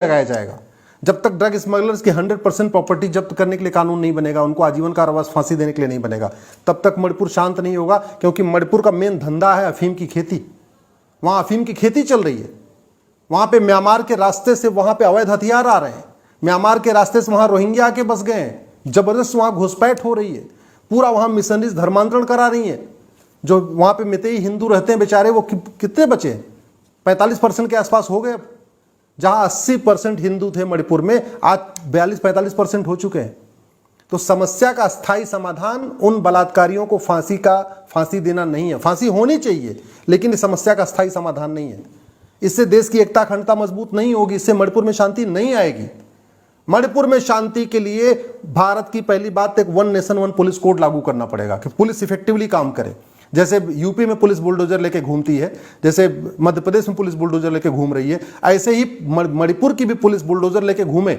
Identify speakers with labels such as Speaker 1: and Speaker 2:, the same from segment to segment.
Speaker 1: लगाया जाएगा। जब तक ड्रग स्मगलर्स की 100% प्रॉपर्टी जब्त करने के लिए कानून नहीं बनेगा, उनको आजीवन कारावास फांसी देने के लिए नहीं बनेगा, तब तक मणिपुर शांत नहीं होगा। क्योंकि मणिपुर का मेन धंधा है अफीम की खेती। वहां अफीम की खेती चल रही है। वहां पे म्यांमार के रास्ते से वहां पे अवैध हथियार आ रहे हैं। म्यांमार के रास्ते से वहां रोहिंग्या आके बस गए हैं। जबरदस्त वहां घुसपैठ हो रही है। पूरा वहां मिशनरीज धर्मांतरण करा रही है। जो वहां पे मितेई हिंदू रहते हैं बेचारे, वो कितने बचे हैं? 45% के आसपास हो गए। जहां 80% हिंदू थे मणिपुर में, आज 42-45% हो चुके हैं। तो समस्या का स्थायी समाधान उन बलात्कारियों को फांसी देना नहीं है। फांसी होनी चाहिए, लेकिन इस समस्या का स्थायी समाधान नहीं है। इससे देश की एकता अखंडता मजबूत नहीं होगी। इससे मणिपुर में शांति नहीं आएगी। मणिपुर में शांति के लिए भारत की पहली बात एक one nation one police code लागू करना पड़ेगा कि पुलिस इफेक्टिवली काम करे। जैसे यूपी में पुलिस बुलडोजर लेके घूमती है, जैसे मध्य प्रदेश में पुलिस बुलडोजर लेके घूम रही है, ऐसे ही मणिपुर की भी पुलिस बुलडोजर लेके घूमे,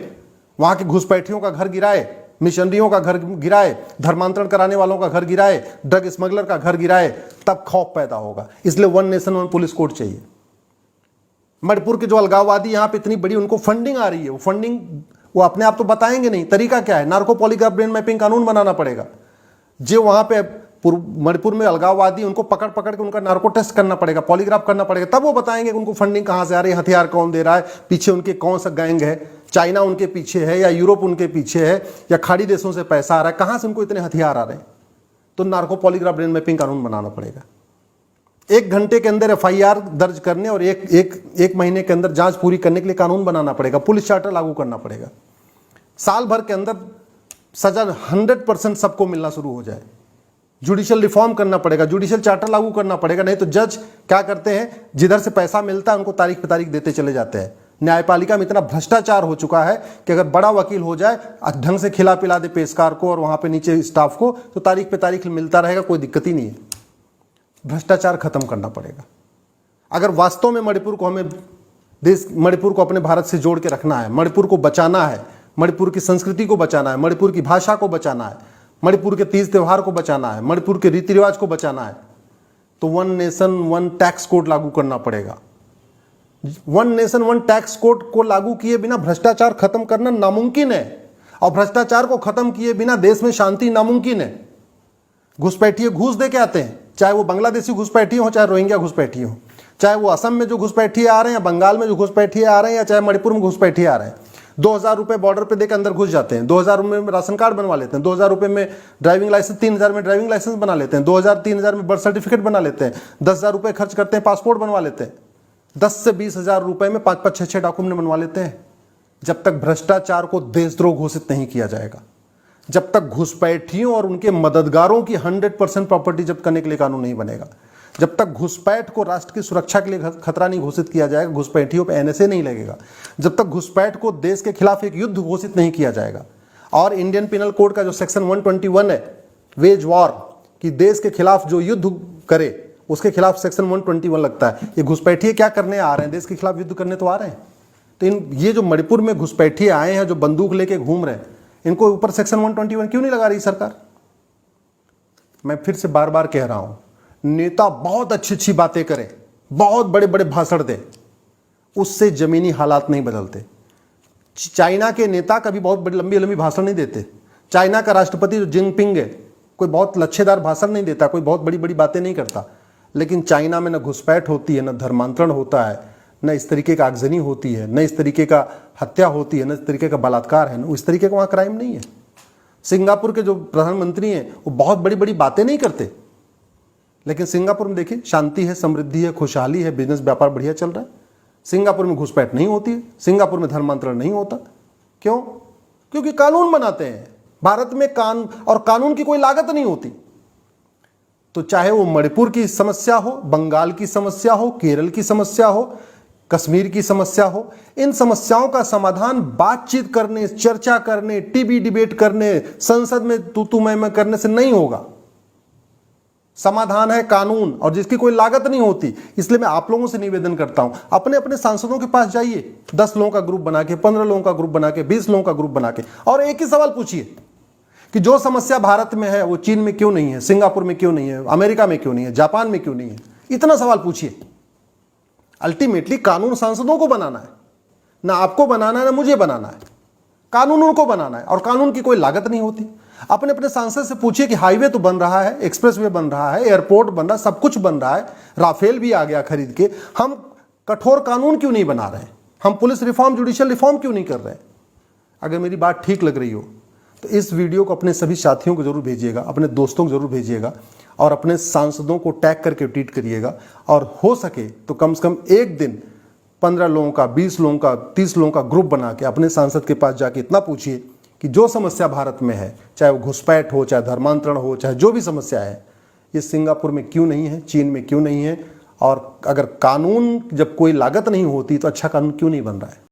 Speaker 1: वहां के घुसपैठियों का घर गिराए, मिशनरियों का घर गिराए, धर्मांतरण कराने वालों का घर गिराए, ड्रग स्मगलर का घर गिराए, तब खौफ पैदा होगा। इसलिए one nation one police code चाहिए। मणिपुर के जो अलगाववादी यहां पे इतनी बड़ी उनको फंडिंग आ रही है, वो फंडिंग वो अपने आप तो बताएंगे नहीं। तरीका क्या है? नार्को पॉलीग्राफ ब्रेन मैपिंग कानून बनाना पड़ेगा। जो वहां पे मणिपुर में अलगाववादी, उनको पकड़ पकड़ के उनका नार्को टेस्ट करना पड़ेगा, पॉलीग्राफ करना पड़ेगा, तब वो बताएंगे कि उनको फंडिंग कहां से आ रही है, हथियार कौन दे रहा है, पीछे उनके कौन सा गैंग है, चाइना उनके पीछे है या यूरोप उनके पीछे है या खाड़ी देशों से पैसा आ रहा है, कहां से उनको इतने हथियार आ रहे हैं। तो नार्को पॉलीग्राफ ब्रेन मैपिंग कानून बनाना पड़ेगा। 1 घंटे के अंदर FIR दर्ज करने और एक महीने के अंदर जांच पूरी करने के लिए कानून बनाना पड़ेगा। पुलिस चार्टर लागू करना पड़ेगा। साल भर के अंदर सजा 100% सबको मिलना शुरू हो जाए। जुडिशियल रिफॉर्म करना पड़ेगा, जुडिशियल चार्टर लागू करना पड़ेगा। नहीं तो जज क्या करते हैं, जिधर से पैसा मिलता है उनको तारीख पे तारीख देते चले जाते हैं। न्यायपालिका में इतना भ्रष्टाचार हो चुका है कि अगर बड़ा वकील हो जाए, ढंग से खिला पिला दे पेशकार को और वहां पे नीचे स्टाफ को, तो तारीख पे तारीख मिलता रहेगा, कोई दिक्कत ही नहीं है। भ्रष्टाचार खत्म करना पड़ेगा। अगर वास्तव में मणिपुर को अपने भारत से जोड़ के रखना है, मणिपुर को बचाना है, मणिपुर की संस्कृति को बचाना है, मणिपुर की भाषा को बचाना है, मणिपुर के तीज त्योहार को बचाना है, मणिपुर के रीति रिवाज को बचाना है, तो one nation one tax code लागू करना पड़ेगा। One nation one tax code को लागू किए बिना भ्रष्टाचार खत्म करना नामुमकिन है, और भ्रष्टाचार को खत्म किए बिना देश में शांति नामुमकिन है। घुसपैठिए घूस दे के आते हैं, चाहे वो बांग्लादेशी घुसपैठिए हो, चाहे रोहिंग्या घुसपैठिए हो, चाहे वो असम में जो घुसपैठिए आ रहे हैं या बंगाल में जो घुसपैठिए आ रहे हैं या चाहे मणिपुर में घुसपैठिए आ रहे हैं। 2000 रुपए बॉर्डर पे देकर अंदर घुस जाते हैं। 2000 रुपए में राशन कार्ड बनवा लेते हैं। 2000 रुपए में ड्राइविंग लाइसेंस, 3000 में ड्राइविंग लाइसेंस बना लेते हैं। 2000-3000 में बर्थ सर्टिफिकेट बना लेते हैं। 10,000 रुपए खर्च करते हैं, पासपोर्ट बनवा लेते हैं। 10 से 20,000 रुपए में 5-5, 6-6 डॉक्यूमेंट बनवा लेते हैं। जब तक भ्रष्टाचार को देशद्रोह घोषित नहीं किया जाएगा, जब तक घुसपैठियों और उनके मददगारों की 100% प्रॉपर्टी जब्त करने के लिए कानून नहीं बनेगा, जब तक घुसपैठ को राष्ट्र की सुरक्षा के लिए खतरा नहीं घोषित किया जाएगा, घुसपैठियों पे NSA नहीं लगेगा, जब तक घुसपैठ को देश के खिलाफ एक युद्ध घोषित नहीं किया जाएगा, और इंडियन पिनल कोड का जो सेक्शन 121 है, वेज वॉर, कि देश के खिलाफ जो युद्ध करे उसके खिलाफ सेक्शन 121 लगता है। ये घुसपैठिए क्या करने आ रहे हैं? देश के खिलाफ युद्ध करने तो आ रहे हैं। तो ये जो मणिपुर में घुसपैठिए आए हैं, जो बंदूक लेके घूम रहे हैं, इनको ऊपर सेक्शन 121 क्यों नहीं लगा रही सरकार? मैं फिर से बार बार कह रहा हूं, नेता बहुत अच्छी अच्छी बातें करे, बहुत बड़े बड़े भाषण दे, उससे जमीनी हालात नहीं बदलते। चाइना के नेता कभी बहुत बड़ी लंबी लंबी भाषण नहीं देते। चाइना का राष्ट्रपति जो जिनपिंग है, कोई बहुत लच्छेदार भाषण नहीं देता, कोई बहुत बड़ी बड़ी बातें नहीं करता। लेकिन चाइना में न घुसपैठ होती है, न धर्मांतरण होता है, न इस तरीके का आगजनी होती है, न इस तरीके का हत्या होती है, न इस तरीके का बलात्कार है, न इस तरीके का वहाँ क्राइम नहीं है। सिंगापुर के जो प्रधानमंत्री हैं वो बहुत बड़ी बड़ी बातें नहीं करते, लेकिन सिंगापुर में देखिए शांति है, समृद्धि है, खुशहाली है, बिजनेस व्यापार बढ़िया चल रहा है। सिंगापुर में घुसपैठ नहीं होती है, सिंगापुर में धर्मांतरण नहीं होता। क्यों? क्योंकि कानून बनाते हैं। भारत में कानून की कोई लागत नहीं होती। तो चाहे वो मणिपुर की समस्या हो, बंगाल की समस्या हो, केरल की समस्या हो, कश्मीर की समस्या हो, इन समस्याओं का समाधान बातचीत करने, चर्चा करने, टीवी डिबेट करने, संसद में तू मैं करने से नहीं होगा। समाधान है कानून, और जिसकी कोई लागत नहीं होती। इसलिए मैं आप लोगों से निवेदन करता हूं, अपने अपने सांसदों के पास जाइए, 10 लोगों का ग्रुप बना के, 15 लोगों का ग्रुप बना के, 20 लोगों का ग्रुप बना के, और एक ही सवाल पूछिए कि जो समस्या भारत में है वो चीन में क्यों नहीं है, सिंगापुर में क्यों नहीं है, अमेरिका में क्यों नहीं है, जापान में क्यों नहीं है। इतना सवाल पूछिए। अल्टीमेटली कानून सांसदों को बनाना है। ना आपको बनाना है ना मुझे बनाना है, कानून उनको बनाना है और कानून की कोई लागत नहीं होती। अपने अपने सांसद से पूछिए कि हाईवे तो बन रहा है, एक्सप्रेसवे बन रहा है, एयरपोर्ट बन रहा है, सब कुछ बन रहा है, राफेल भी आ गया खरीद के, हम कठोर कानून क्यों नहीं बना रहे हैं? हम पुलिस रिफॉर्म, जुडिशियल रिफॉर्म क्यों नहीं कर रहे हैं? अगर मेरी बात ठीक लग रही हो तो इस वीडियो को अपने सभी साथियों को जरूर भेजिएगा, अपने दोस्तों को जरूर भेजिएगा और अपने सांसदों को टैग करके ट्वीट करिएगा। और हो सके तो कम से कम एक दिन 15 लोगों का, 20 लोगों का, 30 लोगों का ग्रुप बना के अपने सांसद के पास जाके इतना पूछिए कि जो समस्या भारत में है, चाहे वो घुसपैठ हो, चाहे धर्मांतरण हो, चाहे जो भी समस्या है, ये सिंगापुर में क्यों नहीं है, चीन में क्यों नहीं है, और अगर कानून जब कोई लागत नहीं होती तो अच्छा कानून क्यों नहीं बन रहा है।